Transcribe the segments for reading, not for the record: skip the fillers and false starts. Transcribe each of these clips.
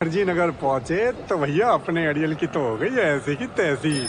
जी नगर पहुंचे तो भैया अपने अड़ियल की तो हो गई ऐसी की तैसी।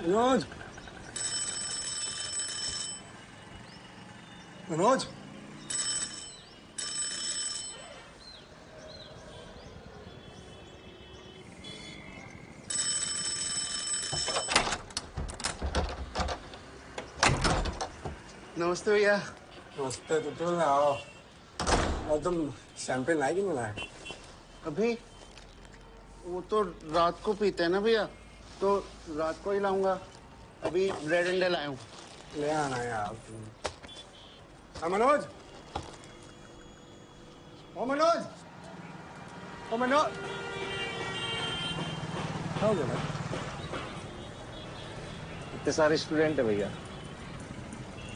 मनोज, मनोज, नमस्ते भैया। नमस्ते। तो आओ। और तुम शैंपेन लाए कि नहीं लाए? अभी वो तो रात को पीते हैं ना भैया, तो रात को ही लाऊंगा। अभी ब्रेड एंडे लाया हूँ। ले आना यार। हाँ मनोज, ओ मनोज, ओ मनोज, क्या हो गया भाई? इतने सारे स्टूडेंट है भैया,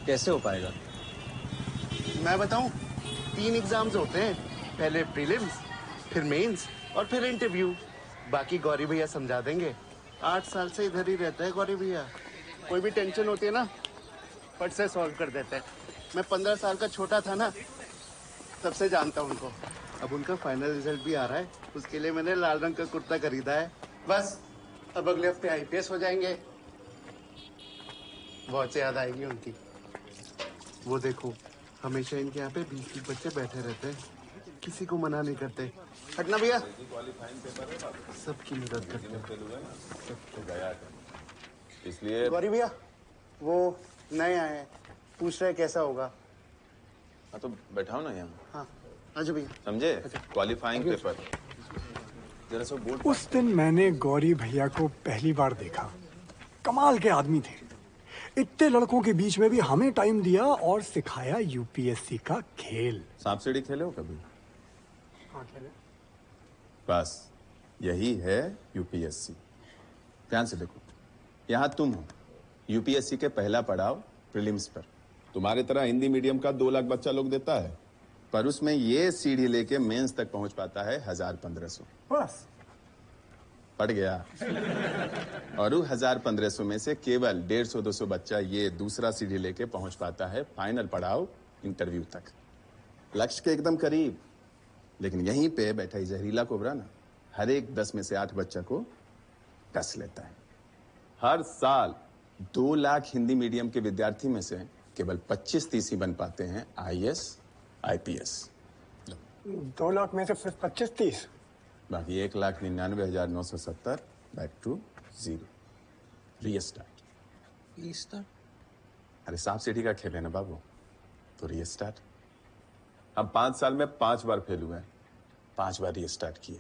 कैसे हो पाएगा? मैं बताऊं, 3 एग्जाम्स होते हैं। पहले प्रीलिम्स, फिर मेंस और फिर इंटरव्यू। बाकी गौरी भैया समझा देंगे। 8 साल से इधर ही रहता है गौरी भैया। कोई भी टेंशन होती है ना, फट से सॉल्व कर देते हैं। मैं 15 साल का छोटा था ना, तब से जानता हूँ उनको। अब उनका फाइनल रिजल्ट भी आ रहा है, उसके लिए मैंने लाल रंग का कुर्ता खरीदा है। बस अब अगले हफ्ते आईपीएस हो जाएंगे। बहुत से याद आएगी उनकी। वो देखो, हमेशा इनके यहाँ पे 20-20 बच्चे बैठे रहते हैं, किसी को मना नहीं करते। हटना भैया, सबकी मदद करते हैं। इसलिए गौरी भैया, वो नए आए हैं, पूछ रहे कैसा होगा। हाँ तो बैठाओ ना यहाँ। हाँ आजो भैया। समझे? क्वालिफाइंग पेपर जरा सा बोर्ड। उस दिन मैंने गौरी भैया को पहली बार देखा। कमाल के आदमी थे। इतने लड़कों के बीच में भी हमें टाइम दिया और सिखाया यूपीएससी का खेल। सांप सीढ़ी खेले हो कभी? हाँ खेले। बस यही है यूपीएससी। ध्यान से देखो, यहाँ तुम हो यूपीएससी के पहला पड़ाव प्रीलिम्स पर। तुम्हारे तरह हिंदी मीडियम का 2 लाख बच्चा लोग देता है, पर उसमें ये सीढ़ी लेके मेंस तक पहुंच पाता है 1000-1500। बस पड़ गया। और 1000-1500 में से केवल 150-200 बच्चा ये दूसरा सीढ़ी लेके पहुंच पाता है फाइनल पड़ाव इंटरव्यू तक। लक्ष्य के एकदम करीब। लेकिन यहीं पे बैठा ही जहरीला कोबरा ना, हर एक 10 में से 8 बच्चा को डस लेता है। हर साल 2 लाख हिंदी मीडियम के विद्यार्थी में से केवल 25-30 ही बन पाते हैं आईएएस आईपीएस। 2 लाख में से सिर्फ 25-30। बाकी 1,99,970 बैक टू जीरो। रीस्टार्ट। अरे सांप सीढ़ी का खेल है ना बाबू, तो रीस्टार्ट। हम 5 साल में 5 बार फेल हुए हैं, 5 बार रीस्टार्ट किए।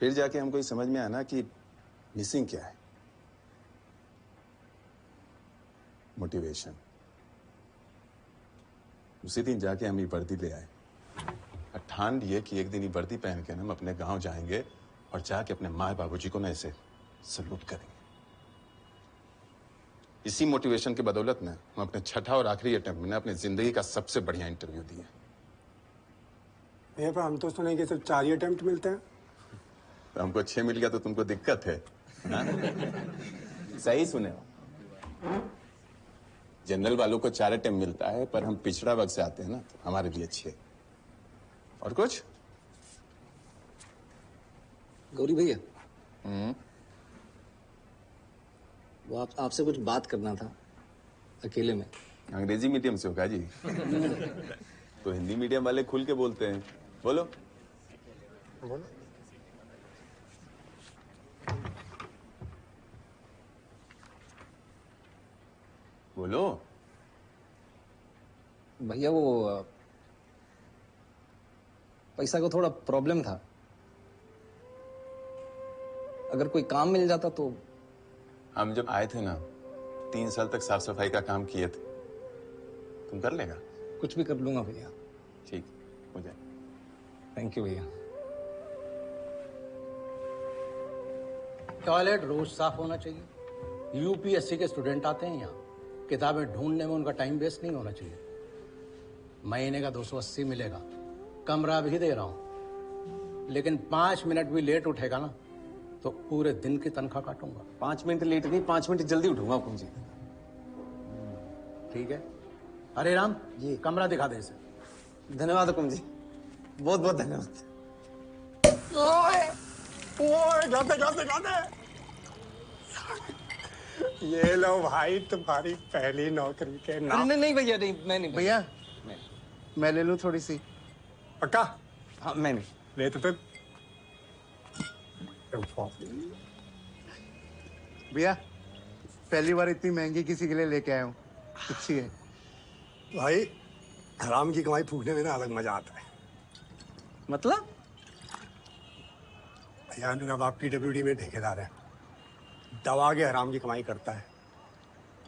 फिर जाके हमको ये समझ में आया ना कि मिसिंग क्या है। मोटिवेशन। उसी दिन जाके हम ये वर्दी ले आए और ठान लिए कि एक दिन ये वर्दी पहन के हम अपने गांव जाएंगे और जाके अपने माँ बाबूजी को ना ऐसे सलूट करेंगे। इसी मोटिवेशन के बदौलत ना हम अपने छठा और आखिरी अटेम्प्ट में अपनी जिंदगी का सबसे बढ़िया इंटरव्यू दिए। भैया पर हम तो सुने कि सिर्फ 4 ही अटेम्प्ट मिलते हैं। तो हमको 6 मिल गया तो तुमको दिक्कत है ना? सही सुने हो। जनरल वालों को 4 अटेम्प्ट मिलता है, पर हम पिछड़ा वर्ग से आते हैं ना, तो हमारे लिए 6। और कुछ? गौरी भैया, वो आपसे कुछ बात करना था अकेले में। अंग्रेजी मीडियम से होगा जी? तो हिंदी मीडियम वाले खुल के बोलते हैं। बोलो। बोलो। बोलो। भैया वो पैसा को थोड़ा प्रॉब्लम था। अगर कोई काम मिल जाता तो। हम जब आए थे ना 3 साल तक साफ सफाई का काम किए थे, तुम कर लेगा? कुछ भी कर लूंगा भैया। ठीक, हो जाए। थैंक यू भैया। टॉयलेट रोज साफ होना चाहिए। यूपीएससी के स्टूडेंट आते हैं यहाँ, किताबें ढूंढने में उनका टाइम वेस्ट नहीं होना चाहिए। महीने का 280 मिलेगा, कमरा भी दे रहा हूँ, लेकिन 5 मिनट भी लेट उठेगा ना तो पूरे दिन की तनख्वाह काटूंगा। 5 मिनट लेट नहीं, 5 मिनट जल्दी उठूंगा हुकुम जी। ठीक है। हरे राम जी, कमरा दिखा दे इसे। धन्यवाद हुकुम जी, बहुत बहुत धन्यवाद। गाते ये लो भाई तुम्हारी पहली नौकरी के नाम। नहीं भैया, नहीं, मैं नहीं भैया मैं ले लूं थोड़ी सी? पक्का? हाँ, मैं नहीं। ले तो फिर। भैया पहली बार इतनी महंगी किसी के लिए लेके आया हूँ, अच्छी है। भाई हराम की कमाई फूकने में ना अलग मजा आता है। मतलब? भैया मेरा बाप PWD में ठेकेदार है, दवा के हराम की कमाई करता है,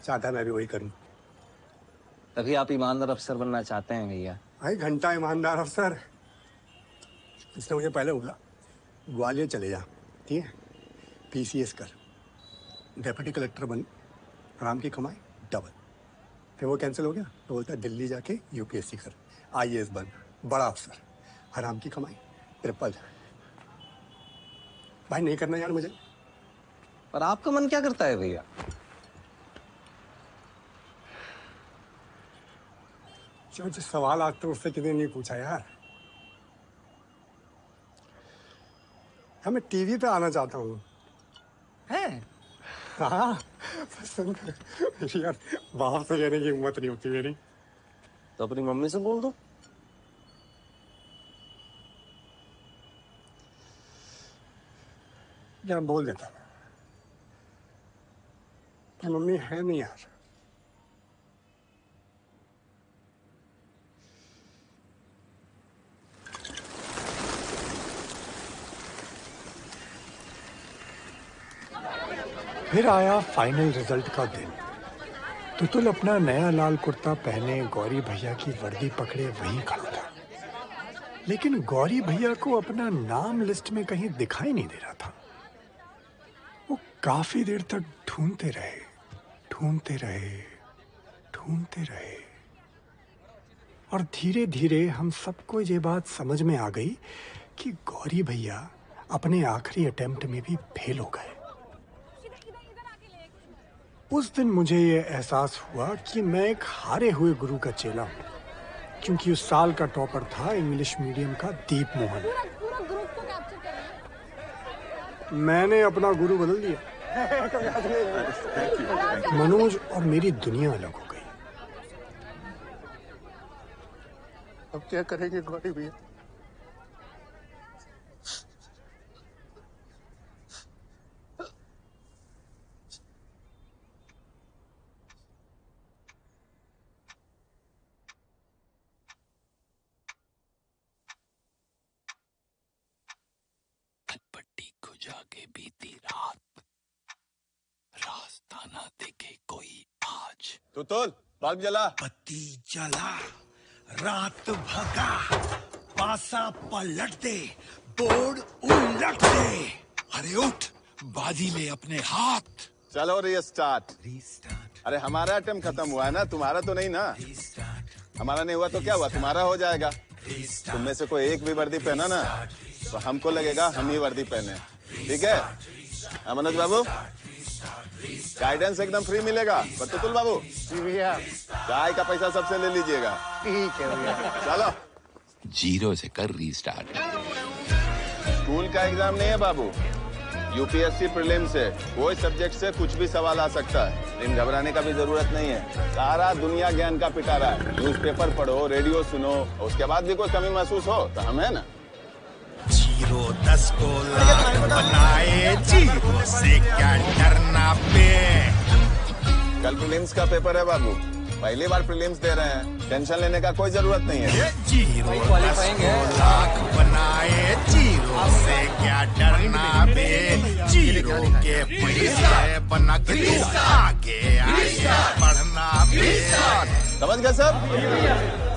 चाहता है मैं भी वही करूं। तभी आप ईमानदार अफसर बनना चाहते हैं भैया। भाई घंटा ईमानदार अफसर। इसने मुझे पहले बोला ग्वालियर चले जा, ठीक है, PCS कर, डेप्यूटी कलेक्टर बन, हराम की कमाई डबल। फिर वो कैंसिल हो गया तो बोलता है दिल्ली जाके UPSC कर, IAS बन, बड़ा अफसर, हराम की कमाई ट्रिपल। भाई नहीं करना यार मुझे। पर आपका मन क्या करता है भैया? जो सवाल आज तो उससे किसी ने नहीं पूछा यार। मैं टीवी पे आना चाहता हूँ। है? हाँ यार, बाप से लेने की हिम्मत नहीं होती मेरी। तो अपनी मम्मी से बोल दो। यार बोल देता हूँ, मम्मी है नहीं यार। फिर आया फाइनल रिजल्ट का दिन। तुतुल अपना नया लाल कुर्ता पहने गौरी भैया की वर्दी पकड़े वहीं खड़ा था, लेकिन गौरी भैया को अपना नाम लिस्ट में कहीं दिखाई नहीं दे रहा था। वो काफी देर तक ढूंढते रहे, ढूंढते रहे, ढूंढते रहे, और धीरे धीरे हम सबको ये बात समझ में आ गई कि गौरी भैया अपने आखिरी अटेम्प्ट में भी फेल हो गए। उस दिन मुझे ये एहसास हुआ कि मैं एक हारे हुए गुरु का चेला हूँ, क्योंकि उस साल का टॉपर था इंग्लिश मीडियम का दीप मोहन। मैंने अपना गुरु बदल दिया। मनोज और मेरी दुनिया अलग हो गई। अब क्या करेंगे गौरी भैया? पट्टी खुजा के बीती रात, रास्ता ना देखे कोई आज। तुतुल बल्ब जला। पति जला, रात भगा, पासा पलट दे, बोर्ड उलट दे। अरे उठ, बाजी में अपने हाथ। चलो रीस्टार्ट। रीस्टार्ट, अरे हमारा अटेम्प्ट खत्म हुआ है ना, तुम्हारा तो नहीं ना। रीस्टार्ट, हमारा नहीं हुआ तो क्या हुआ, तुम्हारा हो जाएगा। तुम में से कोई एक भी वर्दी पहना ना तो हमको लगेगा हम ही वर्दी पहने, ठीक है? मनोज बाबू गाइडेंस एकदम फ्री मिलेगा, पर तुतुल बाबू जी भैया। चाय का पैसा सबसे ले लीजिएगा। ठीक है भैया। चलो। जीरो से कर रीस्टार्ट। स्कूल का एग्जाम नहीं है बाबू, यूपीएससी प्रीलिम्स से कोई सब्जेक्ट से कुछ भी सवाल आ सकता है, लेकिन घबराने का भी जरूरत नहीं है। सारा दुनिया ज्ञान का पिटारा है। न्यूज़पेपर पढ़ो, रेडियो सुनो, उसके बाद भी कोई कमी महसूस हो तो हम है ना। 0 10 को लाख बनाए, जीरो से क्या डरना पे। कल प्रीलिम्स का पेपर है बाबू, पहली बार प्रीलिम्स दे रहे हैं, टेंशन लेने का कोई जरूरत नहीं है। 0 10 को लाख बनाए, जीरो से क्या डरना बे। जीरो आगे आगे बढ़ना समझ गए सब?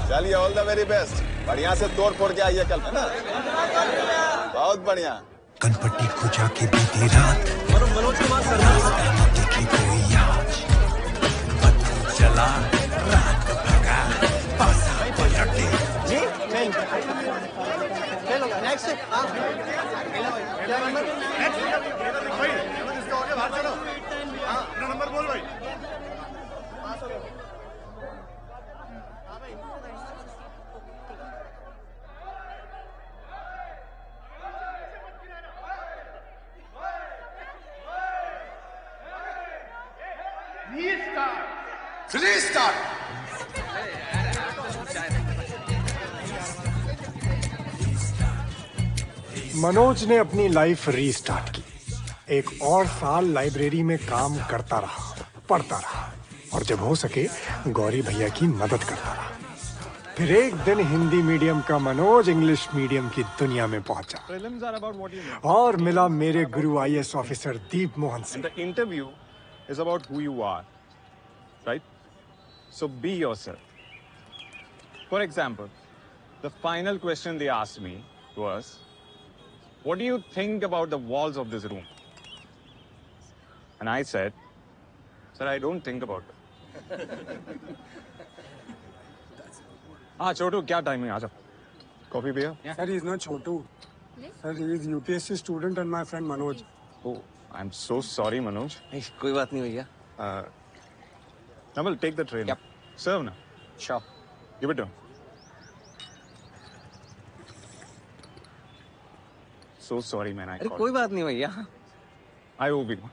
चलिए, ऑल द वेरी बेस्ट। बढ़िया से तोड़ फोड़ के आइए कल, है ना? बहुत बढ़िया। कनपट्टी को जाके बीती रात मनोज कुमार सरना देखी कोई आज बदल चला रात भगा पासा पलटे जी नहीं नेक्स्ट नंबर बोल भाई। मनोज ने अपनी लाइफ रीस्टार्ट की। एक और साल लाइब्रेरी में काम करता रहा, पढ़ता रहा और जब हो सके गौरी भैया की मदद करता रहा। फिर एक दिन हिंदी मीडियम का मनोज इंग्लिश मीडियम की दुनिया में पहुंचा और मिला मेरे गुरु IAS ऑफिसर दीप मोहन से। The interview is about who you are, right? So be yourself. For example, the final question they asked me was, what do you think about the walls of this room? And I said, sir, I don't think about it. हाँ छोटू, क्या timing? आ जाओ, coffee भैया। Sir, he is not Chotu. Sir, he is UPSC student and my friend Manoj. Oh, I'm so sorry, Manoj. कोई बात नहीं भैया। Namal, take the tray. Yep. Serve now. Sure. Give it to him. So sorry, man. I अरे called. कोई बात नहीं भैया। I owe you.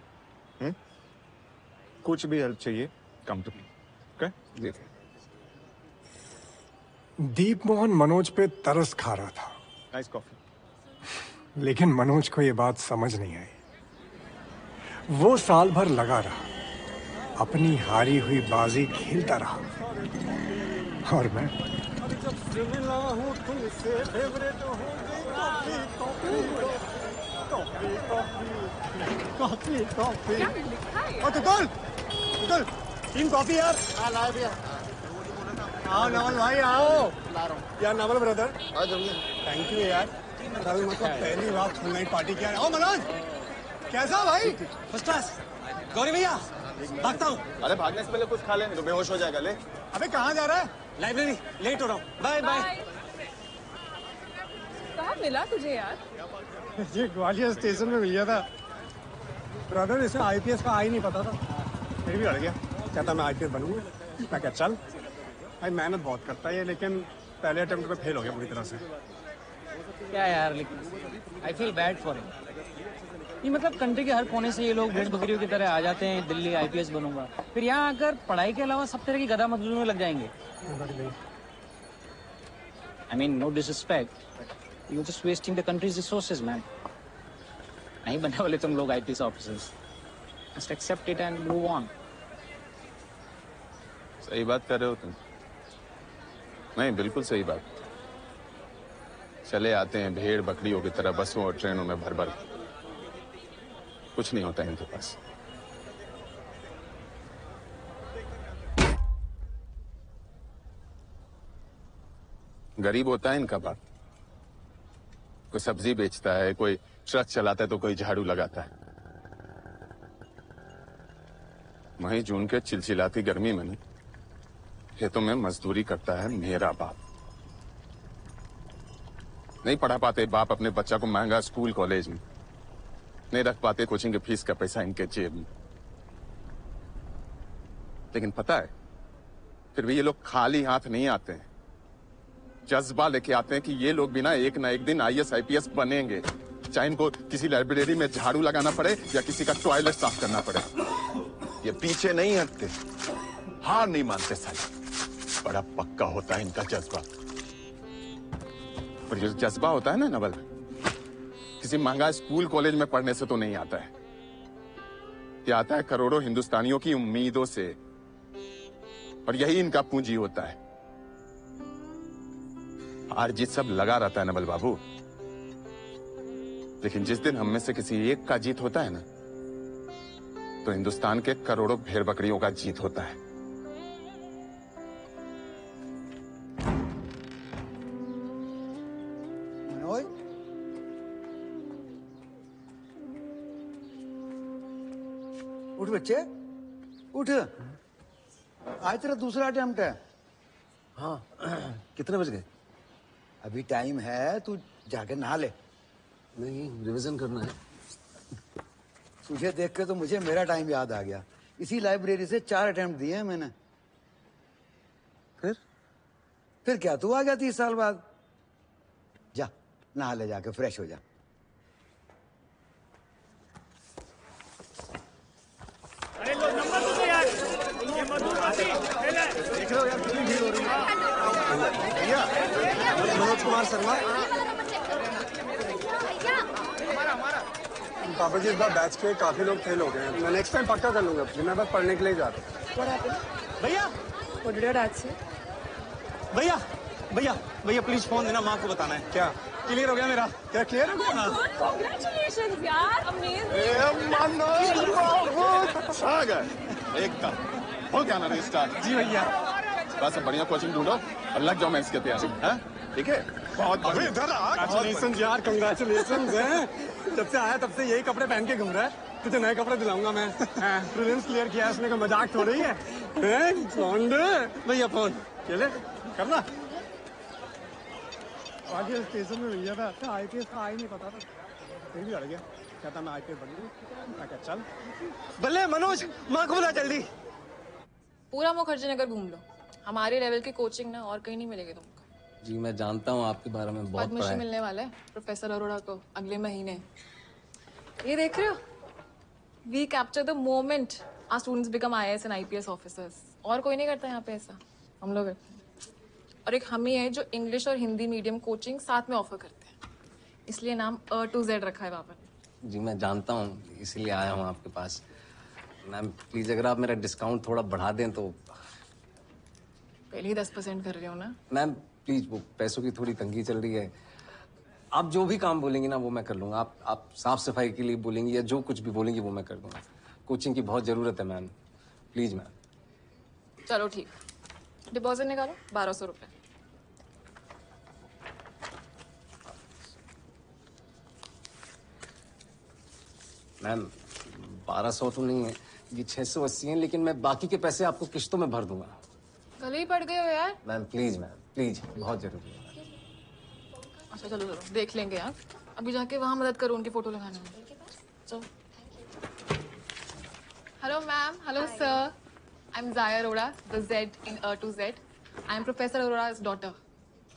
कुछ भी हेल्प चाहिए, come to me. Okay? दीप मोहन मनोज पे तरस खा रहा था, Nice coffee. लेकिन मनोज को ये बात समझ नहीं आई। वो साल भर लगा रहा, अपनी हारी हुई बाजी खेलता रहा और मैं तुतुल 3 कॉफी यार। लाए भैया। आओ नवल भाई आओ। ला रहा हूँ। यार नवल ब्रदर आ जाइए। थैंक यू यार। कल मतलब पहली बार फुल नाइट पार्टी किया। आओ मनोज, कैसा हो भाई? First class. गौरी भैया भागता हूँ। अरे भागने से पहले कुछ खा लेंगे तो बेहोश हो जाएगा। ले अबे कहाँ जा रहा है? लाइब्रेरी, लेट हो रहा हूँ। Bye bye. कहाँ मिला तुझे यार? ये ग्वालियर स्टेशन में मिल गया था। ब्रदर इसे IPS का ही नहीं पता था, फिर भी अड़ गया। कहता मैं IPS बनूंगा। मैं क्या चल भाई, मेहनत बहुत करता है ये, लेकिन पहले अटेम्प्ट में फेल हो गया पूरी तरह से। क्या यार, लेकिन I feel bad for him. ये मतलब कंट्री के हर कोने से ये लोग भेड़ बकरियों की तरह आ जाते हैं, दिल्ली IPS बनूंगा, फिर यहाँ आकर पढ़ाई के अलावा सब तरह की गधा मजदूरी में लग जाएंगे। I mean no disrespect, you just wasting the country's resources man. नहीं बनने वाले तुम लोग IPS officers. Just accept it and move on. सही बात कर रहे हो तुम। नहीं, बिल्कुल सही बात। चले आते हैं भेड़ बकरियों की तरह बसों और ट्रेनों में भर भर। कुछ नहीं होता इनके पास। गरीब होता है इनका बाप। कोई सब्जी बेचता है, कोई ट्रक चलाता है, तो कोई झाड़ू लगाता है। वहीं जून के चिलचिलाती गर्मी में नहीं, खेतों में मजदूरी करता है मेरा बाप। नहीं पढ़ा पाते बाप अपने बच्चा को महंगा स्कूल कॉलेज में, नहीं रख पाते कोचिंग के फीस का पैसा इनके जेब में। लेकिन पता है, फिर भी ये लोग खाली हाथ नहीं आते हैं। जज्बा लेके आते हैं कि ये लोग भी ना एक दिन IAS IPS बनेंगे, चाहे इनको किसी लाइब्रेरी में झाड़ू लगाना पड़े या किसी का टॉयलेट साफ करना पड़े। ये पीछे नहीं हटते, हार नहीं मानते साले। बड़ा पक्का होता है इनका जज्बा। और ये जज्बा होता है ना नवल, किसी महंगा स्कूल कॉलेज में पढ़ने से तो नहीं आता है। ये आता है करोड़ों हिंदुस्तानियों की उम्मीदों से, और यही इनका पूंजी होता है। हार जीत सब लगा रहता है नवल बाबू, लेकिन जिस दिन हम में से किसी एक का जीत होता है ना, तो हिंदुस्तान के करोड़ों भेड़ बकरियों का जीत होता है। मनोज, उठ बच्चे, उठ। आज तेरा दूसरा अटेम्प्ट है। हाँ कितने बज गए? अभी टाइम है, तू जाके नहा ले। नहीं, रिवीजन करना है। तुझे देख के तो मुझे मेरा टाइम याद आ गया। इसी लाइब्रेरी से 4 अटेम्प्ट दिए हैं मैंने। फिर क्या, तू आ गया 30 साल बाद। जा नहा ले, जाके फ्रेश हो जा। अरे लो नंबर तो दो यार। ये मधुर भाभी, देख रहे हो यार कितनी भीड़ हो रही है। भैया, मनोज कुमार शर्मा। पापा जी इस बार बैच के काफी लोग फेल हो गए हैं। मैं नेक्स्ट टाइम पक्का कर लूंगा। मैं बस पढ़ने के लिए जाता हूँ। भैया, भैया, भैया, भैया प्लीज फोन देना, माँ को बताना है। क्या क्लियर हो गया मेरा? क्या क्लियर हो गया? कांग्रेचुलेशंस यार, अमेजिंग। आ गए एकदम। हो गया ना रिस्टार्ट? जी भैया। बस बढ़िया कोचिंग ढूंढो और लग जाओ मैथ्स की तैयारी। हाँ ठीक है, बहुत कांग्रेचुलेशंस यार, कांग्रेचुलेशंस हैं। जब से आया तब से यही कपड़े पहन के घूम रहा है। तुझे नए कपड़े दिलाऊंगा मैं। प्रीलिम्स क्लियर किया, इसमें का मजाक थोड़ी है। भैया फोन चले करना। आगे स्टेशन में मिल गया था, आईपीएस का आई नहीं पता था, फिर भी अड़ गया। कहता मैं आईपीएस बन गई। मैं क्या चल बल्ले मनोज, माँ को बुला जल्दी। पूरा मुखर्जी नगर घूम लो, हमारे लेवल की कोचिंग ना और कहीं नहीं मिलेगी तुमको। जी मैं जानता हूँ आपके बारे में बहुत पढ़ा पद्मश्री है। मिलने वाला है प्रोफेसर अरोड़ा को अगले महीने। ये देख रहे हो, we capture the moment our students become IAS and IPS officers. और कोई नहीं करता यहाँ पे ऐसा, हम लोग करते हैं। और एक हम ही है जो इंग्लिश और हिंदी मीडियम कोचिंग साथ में ऑफर करते हैं, इसलिए नाम A to Z रखा है पापा ने। जी मैं जानता हूँ, इसीलिए आया हूँ आपके पास। मैम प्लीज अगर आप मेरा डिस्काउंट थोड़ा बढ़ा दें तो। पहले ही 10% कर रही हो ना। मैम प्लीज, वो पैसों की थोड़ी तंगी चल रही है। आप जो भी काम बोलेंगी ना वो मैं कर लूंगा। आप साफ सफाई के लिए बोलेंगी या जो कुछ भी बोलेंगी वो मैं कर दूंगा। कोचिंग की बहुत जरूरत है मैम, प्लीज मैम। चलो ठीक, डिपॉजिट निकालो 1200 रुपये। मैम 1200 तो नहीं है, ये 680 है, लेकिन मैं बाकी के पैसे आपको किश्तों में भर दूंगा। गले ही पड़ गए हो यार। मैम प्लीज, बहुत जरूरी है। अच्छा चलो चलो देख लेंगे यार, अभी जाके वहाँ मदद करो उनकी फोटो लगाने में। चलो। Hello ma'am, hello sir, I am Jaya Arora, the Z in A to Z. I am professor अरोड़ा's daughter.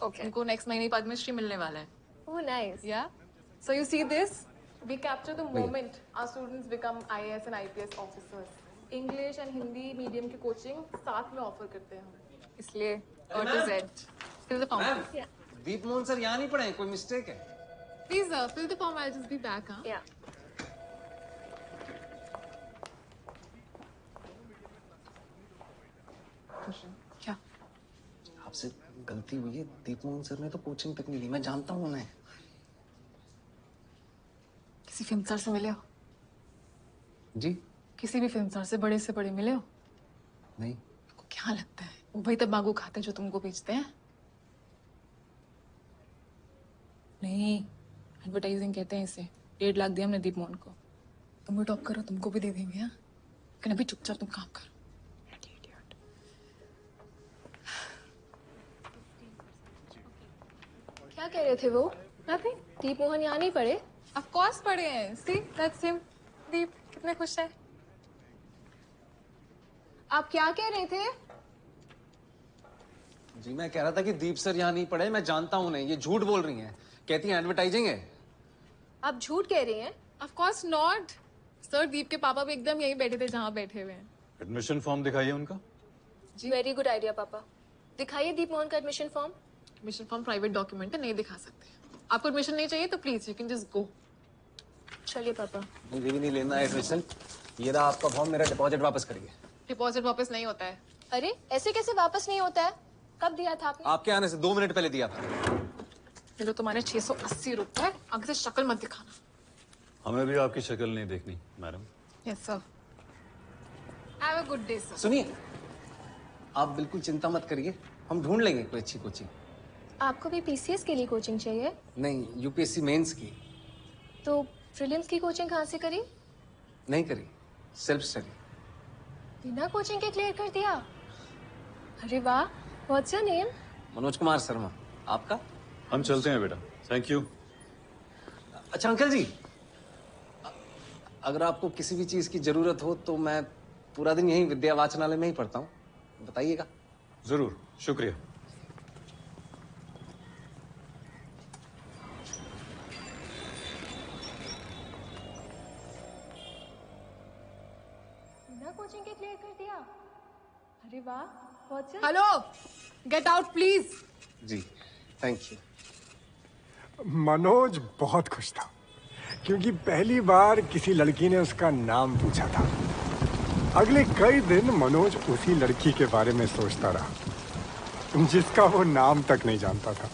Okay. उनको नेक्स्ट महीने पद्मश्री मिलने वाला है। Oh, nice. Yeah. So you see this? We capture the moment our students become IAS and IPS officers. English and Hindi medium की coaching साथ में offer करते हैं हम, इसलिए A to Z. Fill the form. Yeah. Deep Mohan sir यहाँ नहीं पढ़े, कोई मिस्टेक है? Please fill the form. I'll just be back. Huh? Yeah. क्या? आपसे गलती हुई है, दीप मोहन सर ने तो कोचिंग तक नहीं ली, मैं जानता हूँ उन्हें। किसी फिल्म स्टार से मिले हो? जी? किसी भी फिल्म स्टार से, बड़े से बड़े मिले हो? नहीं। आपको क्या लगता है वो भाई तंबाकू खाते हैं जो तुमको बेचते हैं? नहीं, एडवर्टाइजिंग कहते हैं इसे। 1.5 लाख दिया हमने दीप मोहन को। तुम भी टॉप करो, तुमको भी दे देंगे। हाँ, लेकिन अभी चुपचाप तुम काम करो। क्या कह रहे थे वो? Nothing. दीप मोहन यहाँ नहीं पढ़े? Of course पढ़े हैं। See, that's him. दीप कितने खुश है। आप क्या कह रहे थे? जी मैं कह रहा था कि दीप सर यहाँ नहीं पढ़े, मैं जानता हूँ उन्हें, ये झूठ बोल रही हैं, कहती हैं एडवर्टाइजिंग है। आप झूठ कह रही हैं? Of course not. सर दीप के पापा भी एकदम यहीं बैठे थे जहाँ बैठे हुए हैं। एडमिशन फॉर्म दिखाइए उनका। जी वेरी गुड आइडिया पापा, दिखाइए दीप मोहन का admission form. Admission form private document है, नहीं दिखा सकते। आपको एडमिशन नहीं चाहिए तो please you can just go. चलिए पापा। मुझे भी नहीं लेना है एडमिशन, ये रहा आपका फॉर्म, मेरा डिपॉजिट वापस करिए। डिपॉजिट वापस नहीं होता है। अरे ऐसे कैसे वापस नहीं होता है? कब दिया था आपने? आपके आने से 2 मिनट पहले दिया था। ये लो तुम्हारे 680 रुपए, आगे से शक्ल मत दिखाना। हमें भी आपकी शक्ल नहीं देखनी madam. Yes sir. Have a good day sir. सुनिए, आप बिल्कुल चिंता मत करिए, हम ढूंढ लेंगे कोई अच्छी कोचिंग। आपको भी पीसीएस के लिए कोचिंग चाहिए? नहीं, यूपीएससी मेंस की। तो प्रीलिम्स की कोचिंग कहाँ से करी? नहीं करी, सेल्फ स्टडी। बिना कोचिंग के क्लियर कर दिया? अरे वाह, what's your name? Manoj Kumar Sharma. आपका? हम चलते हैं बेटा, थैंक यू। अच्छा अंकल जी, अगर आपको किसी भी चीज की जरूरत हो तो मैं पूरा दिन यहीं विद्या वाचनालय में ही पढ़ता हूँ, बताइएगा। जरूर, शुक्रिया। बिना कोचिंग के क्लियर कर दिया? अरे वाह, what's your? Hello, get out please. जी, थैंक यू। मनोज बहुत खुश था क्योंकि पहली बार किसी लड़की ने उसका नाम पूछा था। अगले कई दिन मनोज उसी लड़की के बारे में सोचता रहा जिसका वो नाम तक नहीं जानता था।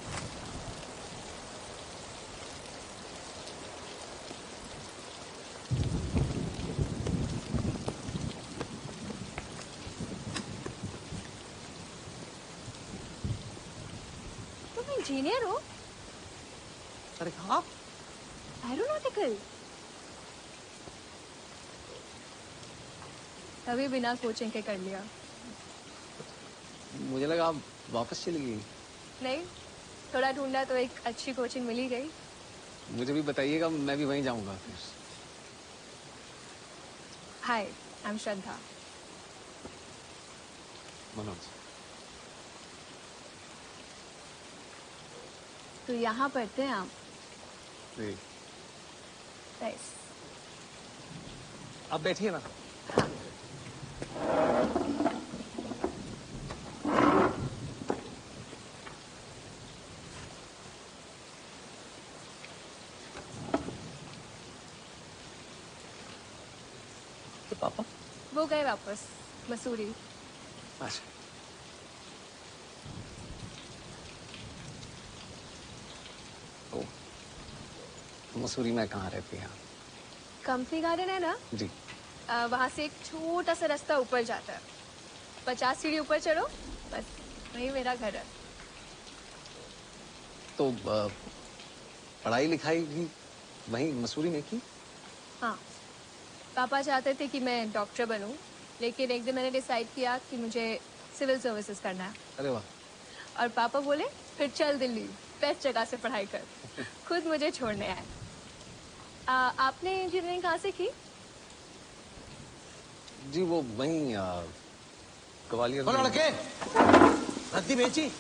तुम इंजीनियर हो? अरे आप? एरोनॉटिकल? तभी बिना कोचिंग के कर लिया। मुझे लगा आप वापस चली गई। नहीं, थोड़ा ढूंढा तो एक अच्छी कोचिंग मिल ही गई। मुझे भी बताइएगा, मैं भी वहीं जाऊंगा फिर। हाय, आई एम श्रद्धा। मनोज। तो यहाँ पढ़ते हैं आप? जी। नाइस। आप बैठिए ना। तो पापा? वो गए वापस मसूरी। अच्छा। तो मसूरी में कहाँ रहती हैं आप? कंपनी गार्डन है ना, जी। वहाँ से एक छोटा सा रास्ता ऊपर जाता है। 50 सीढ़ी ऊपर चढ़ो, बस वही मेरा घर है। तो पढ़ाई लिखाई भी वहीं मसूरी में की? हाँ, पापा चाहते थे कि मैं डॉक्टर बनूं, लेकिन एक दिन मैंने डिसाइड किया कि मुझे सिविल सर्विसेज करना है। अरे वाह। और पापा बोले फिर चल दिल्ली, बेस्ट जगह से पढ़ाई कर। खुद मुझे छोड़ने आए। आपने इंजीनियरिंग कहाँ से की? जी वो वहीं ग्वालियर में। लड़के, रद्दी बेची?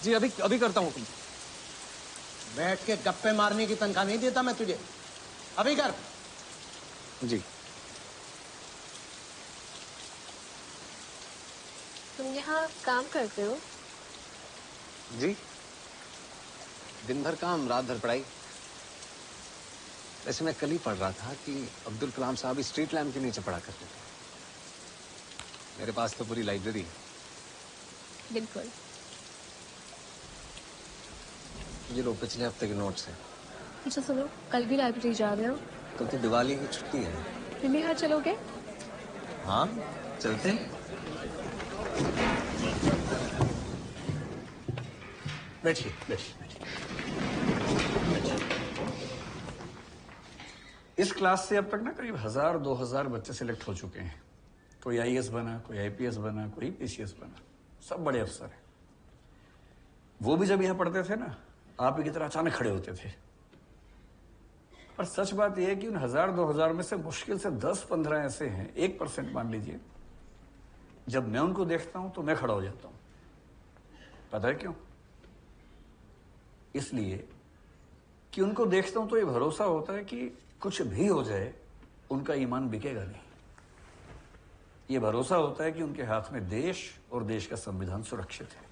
जी अभी अभी करता हूँ। बैठ के गप्पे मारने की तनख्वाह नहीं देता मैं तुझे, अभी कर। जी। तुम यहाँ काम करते हो? जी, दिन भर काम, रात भर पढ़ाई। वैसे मैं कल ही पढ़ रहा था कि अब्दुल कलाम साहब स्ट्रीट लैम्प के नीचे पढ़ा करते थे। मेरे पास तो पूरी लाइब्रेरी है। बिल्कुल। ये लो पिछले हफ्ते के नोट्स हैं। अच्छा सुनो, कल भी लाइब्रेरी जा रहे हो? कल तो दिवाली की छुट्टी है। फिर भी यहाँ चलोगे? हाँ चलते हैं। बैठिए बैठिए। इस क्लास से अब तक ना करीब 1000-2000 बच्चे सिलेक्ट हो चुके हैं। कोई आईएएस बना, कोई आईपीएस बना, कोई पीसीएस बना, सब बड़े अफसर हैं। वो भी जब यहाँ पढ़ते थे ना, आप ही की तरह अचानक खड़े होते थे। पर सच बात यह है कि उन 1000-2000 में से मुश्किल से 10-15 ऐसे हैं, 1% मान लीजिए, जब मैं उनको देखता हूं तो मैं खड़ा हो जाता हूं। पता है क्यों? इसलिए कि उनको देखता हूं तो ये भरोसा होता है कि कुछ भी हो जाए उनका ईमान बिकेगा नहीं। ये भरोसा होता है कि उनके हाथ में देश और देश का संविधान सुरक्षित है।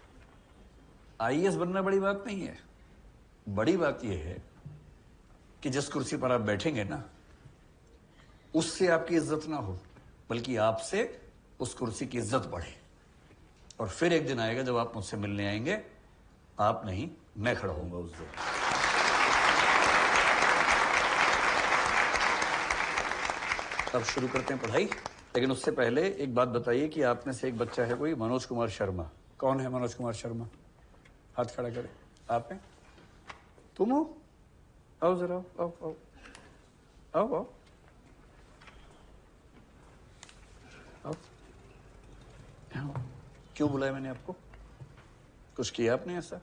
आईएएस बनना बड़ी बात नहीं है। बड़ी बात यह है कि जिस कुर्सी पर आप बैठेंगे ना, उससे आपकी इज्जत ना हो, बल्कि आपसे उस कुर्सी की इज्जत बढ़े। और फिर एक दिन आएगा जब आप मुझसे मिलने आएंगे, आप नहीं मैं खड़ा होऊंगा उस दिन। अब शुरू करते हैं पढ़ाई। लेकिन उससे पहले एक बात बताइए कि आप में से एक बच्चा है कोई मनोज कुमार शर्मा। कौन है मनोज कुमार शर्मा? हाथ खड़ा करें। आप हैं? तुम हो? आओ जरा, आओ आओ आओ आओ आओ आओ। क्यों बुलाया मैंने आपको? कुछ किया आपने ऐसा?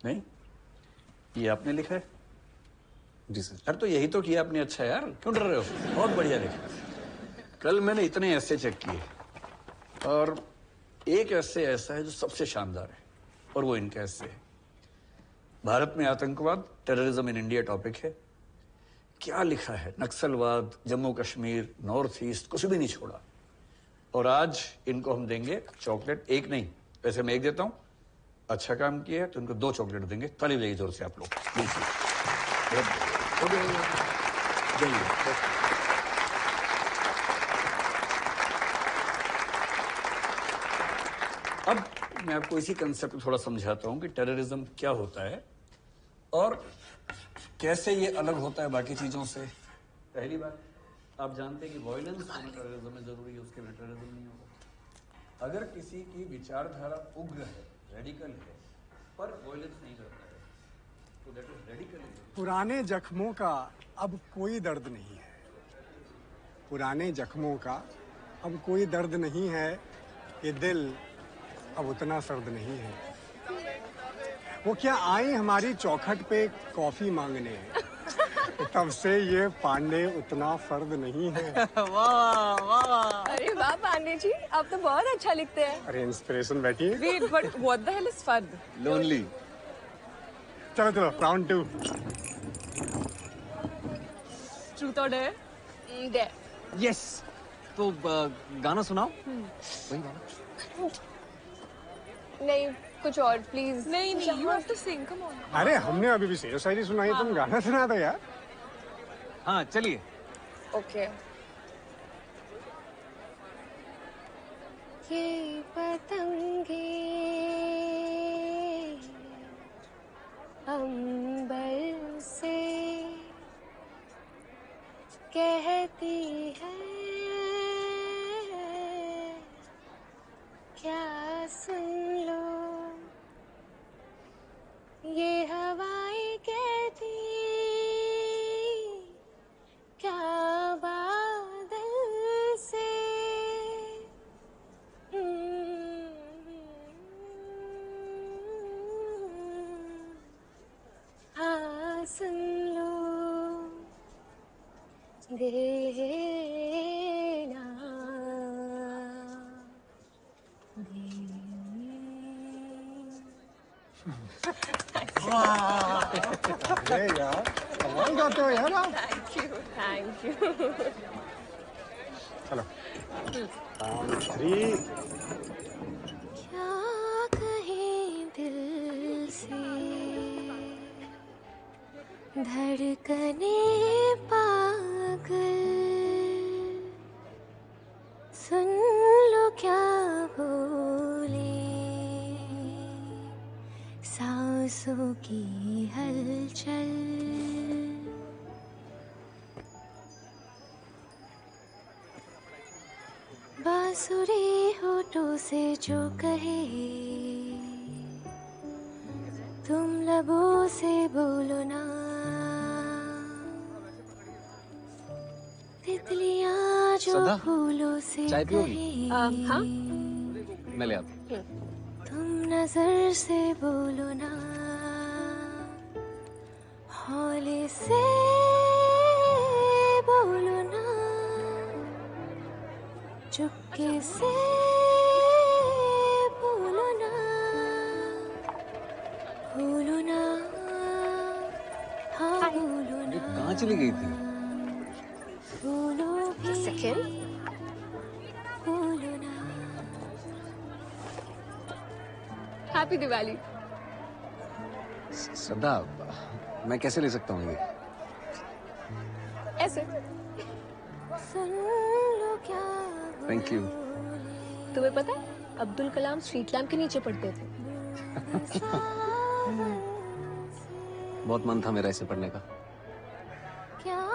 नहीं? ये आपने लिखा है? जी सर। अरे तो यही तो किया आपने। अच्छा यार, क्यों डर रहे हो? बहुत बढ़िया लिखा। कल मैंने इतने ऐसे चेक किए और एक ऐसे ऐसा है जो सबसे शानदार है, और वो इनका ऐसे है। भारत में आतंकवाद, टेररिज्म इन इंडिया टॉपिक है। क्या लिखा है? नक्सलवाद, जम्मू कश्मीर, नॉर्थ ईस्ट, कुछ भी नहीं छोड़ा। और आज इनको हम देंगे चॉकलेट, एक नहीं, वैसे मैं एक देता हूं। अच्छा काम किया है तो इनको 2 चॉकलेट देंगे। ताली बजाइए जोर से आप लोग। अब मैं आपको इसी कंसेप्ट को थोड़ा समझाता हूं कि टेररिज्म क्या होता है और कैसे ये अलग होता है बाकी चीजों से। पहली बात, आप जानते हैं कि वॉयलेंस टेररिज्म में जरूरी है, उसके बिना टेररिज्म नहीं होगा। अगर किसी की विचारधारा उग्र है, रेडिकल है, पर वॉयलेंस नहीं करता है, तो दैट इज रेडिकलिज्म। पुराने जख्मों का अब कोई दर्द नहीं है। पुराने जख्मों का अब कोई दर्द नहीं है। ये दिल अब उतना सर्द नहीं है। वो क्या आई हमारी चौखट पे कॉफी मांगने, तब से ये पांडे उतना फर्द नहीं है। वाह वाह। अरे वाह पांडे जी, आप तो बहुत अच्छा लिखते हैं। अरे इंस्पिरेशन बैठी है। Wait, but what the hell is fun? Lonely. चलो चलो, round 2। Truth or dare? Dare. Yes. तो गाना सुनाओ। वही गाना। नहीं, कुछ और प्लीज। नहीं नहीं, you have to sing. Come on. अरे हमने अभी भी शेर शायरी सुनाई, तुम गाना सुना दो यार। हाँ चलिए। ओके। ये पतंगे अंबर से कहती है क्या सुन लो, ये हवाएं कहती क्या बादल से। हाँ सुन लो देना अरे यार, कमाल गाते हो यार आप। Thank you. चलो, 3। क्या कहें दिल से धड़कने पागल, सुन लो क्या बोले सांसों की हलचल। बांसुरी होठों से जो कहे तुम लबों से बोलो ना, तितलियां जो सदा, फूलों से चाय पियोगी? कहे हाँ? मैं ले आता हूँ। तुम नजर से बोलो ना, हौले से बोलो ना, चुपके से बोलो ना, बोलो ना, हाँ बोलो ना, कहाँ चली गई थी? बोलो भी सेकंड, बोलो ना। हैप्पी दिवाली। सदा, मैं कैसे ले सकता हूँ ये? ऐसे सुन लो क्या। Thank you. तुम्हें पता है अब्दुल कलाम स्ट्रीट लैम्प के नीचे पढ़ते थे। बहुत मन था मेरा इसे पढ़ने का।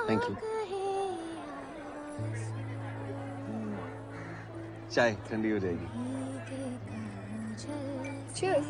Thank you. चाय ठंडी हो जाएगी। Cheers.